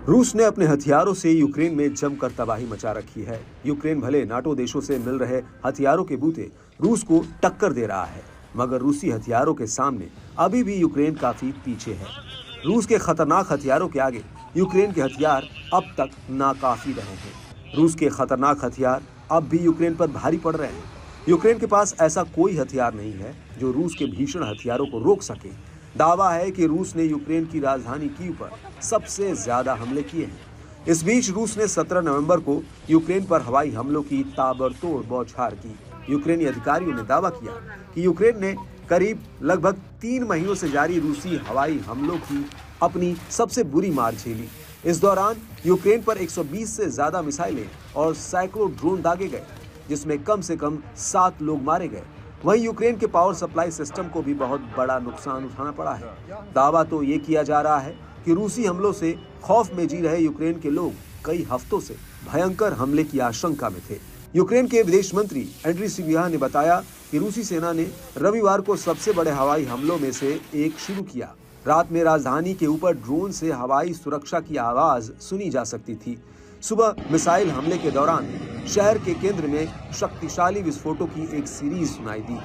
रूस ने अपने हथियारों से यूक्रेन में जमकर तबाही मचा रखी है। यूक्रेन भले नाटो देशों से मिल रहे हथियारों के बूते रूस को टक्कर दे रहा है, मगर रूसी हथियारों के सामने अभी भी यूक्रेन काफी पीछे है। रूस के खतरनाक हथियारों के आगे यूक्रेन के हथियार अब तक नाकाफी रहे हैं। रूस के खतरनाक हथियार अब भी यूक्रेन पर भारी पड़ रहे हैं। यूक्रेन के पास ऐसा कोई हथियार नहीं है जो रूस के भीषण हथियारों को रोक सके। दावा है कि रूस ने यूक्रेन की राजधानी कीव पर सबसे ज्यादा हमले किए हैं। इस बीच रूस ने 17 नवंबर को यूक्रेन पर हवाई हमलों की ताबड़तोड़ बौछार की। यूक्रेनी अधिकारियों ने दावा किया कि यूक्रेन ने करीब लगभग 3 महीनों से जारी रूसी हवाई हमलों की अपनी सबसे बुरी मार झेली। इस दौरान यूक्रेन पर 120 से ज्यादा मिसाइलें और सैकड़ों ड्रोन दागे गए, जिसमें कम से कम 7 लोग मारे गए। वहीं यूक्रेन के पावर सप्लाई सिस्टम को भी बहुत बड़ा नुकसान उठाना पड़ा है। दावा तो ये किया जा रहा है कि रूसी हमलों से खौफ में जी रहे यूक्रेन के लोग कई हफ्तों से भयंकर हमले की आशंका में थे। यूक्रेन के विदेश मंत्री एंड्री सिबिहा ने बताया कि रूसी सेना ने रविवार को सबसे बड़े हवाई हमलों में से एक शुरू किया। रात में राजधानी के ऊपर ड्रोन से हवाई सुरक्षा की आवाज सुनी जा सकती थी। सुबह मिसाइल हमले के दौरान शहर के केंद्र में शक्तिशाली विस्फोटों की एक सीरीज सुनाई दी।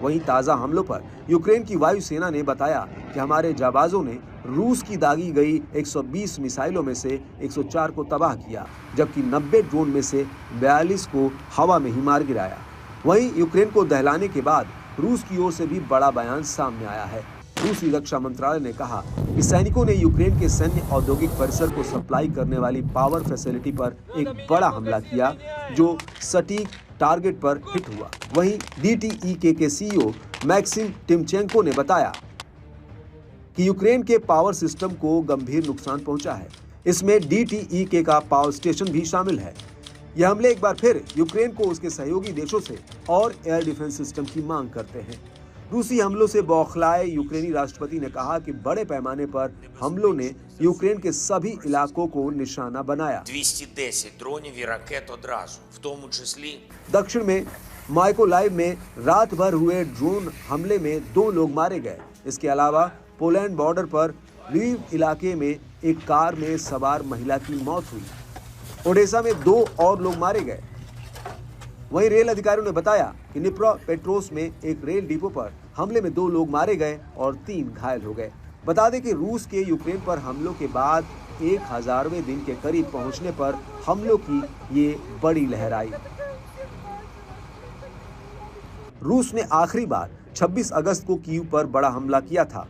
वहीं ताजा हमलों पर यूक्रेन की वायुसेना ने बताया कि हमारे जाबाजों ने रूस की दागी गई 120 मिसाइलों में से 104 को तबाह किया, जबकि 90 ड्रोन में से 42 को हवा में ही मार गिराया। वहीं यूक्रेन को दहलाने के बाद रूस की ओर से भी बड़ा बयान सामने आया है। रूसी रक्षा मंत्रालय ने कहा कि सैनिकों ने यूक्रेन के सैन्य औद्योगिक परिसर को सप्लाई करने वाली पावर फैसिलिटी पर एक बड़ा हमला किया, जो सटीक टारगेट पर हिट हुआ। वहीं DTEK के CEO मैक्सिम टिमचेंको ने बताया कि यूक्रेन के पावर सिस्टम को गंभीर नुकसान पहुंचा है। इसमें DTEK का पावर स्टेशन भी शामिल है। यह हमले एक बार फिर यूक्रेन को उसके सहयोगी देशों से और एयर डिफेंस सिस्टम की मांग करते हैं। रूसी हमलों से बौखलाए यूक्रेनी राष्ट्रपति ने कहा कि बड़े पैमाने पर हमलों ने यूक्रेन के सभी इलाकों को निशाना बनाया। 210 ड्रोनів і ракет одразу, в тому числі दक्षिण में माइकोलाइव में रात भर हुए ड्रोन हमले में 2 लोग मारे गए। इसके अलावा पोलैंड बॉर्डर पर ल्विव इलाके में एक कार में सवार महिला की मौत हुई। ओडेसा में 2 और लोग मारे गए। वहीं रेल अधिकारियों ने बताया कि निप्रोपेट्रोव्स्क में एक रेल डिपो पर हमले में 2 लोग मारे गए और 3 घायल हो गए। बता दें कि रूस के यूक्रेन पर हमलों के बाद 1000वें दिन के करीब पहुंचने पर हमलों की ये बड़ी लहर आई। रूस ने आखिरी बार 26 अगस्त को कीव पर बड़ा हमला किया था।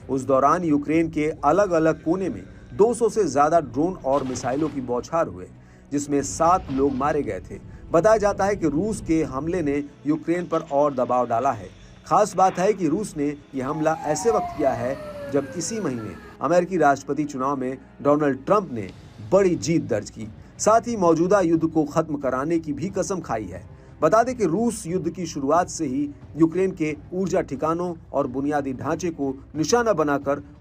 उस दौरान यूक्रेन के अलग अलग कोने में 200 से ज्यादा ड्रोन और मिसाइलों की बौछार हुए, जिसमें 7 लोग मारे गए थे। बताया जाता है कि रूस के हमले ने यूक्रेन पर और दबाव डाला है। खास बात है कि रूस ने यह हमला ऐसे वक्त किया है जब इसी महीने अमेरिकी राष्ट्रपति चुनाव में डोनाल्ड ट्रंप ने बड़ी जीत दर्ज की। साथ ही मौजूदा युद्ध को खत्म कराने की भी कसम खाई है। बता दें कि रूस युद्ध की शुरुआत से ही यूक्रेन के ऊर्जा ठिकानों और बुनियादी ढांचे को निशाना बनाकर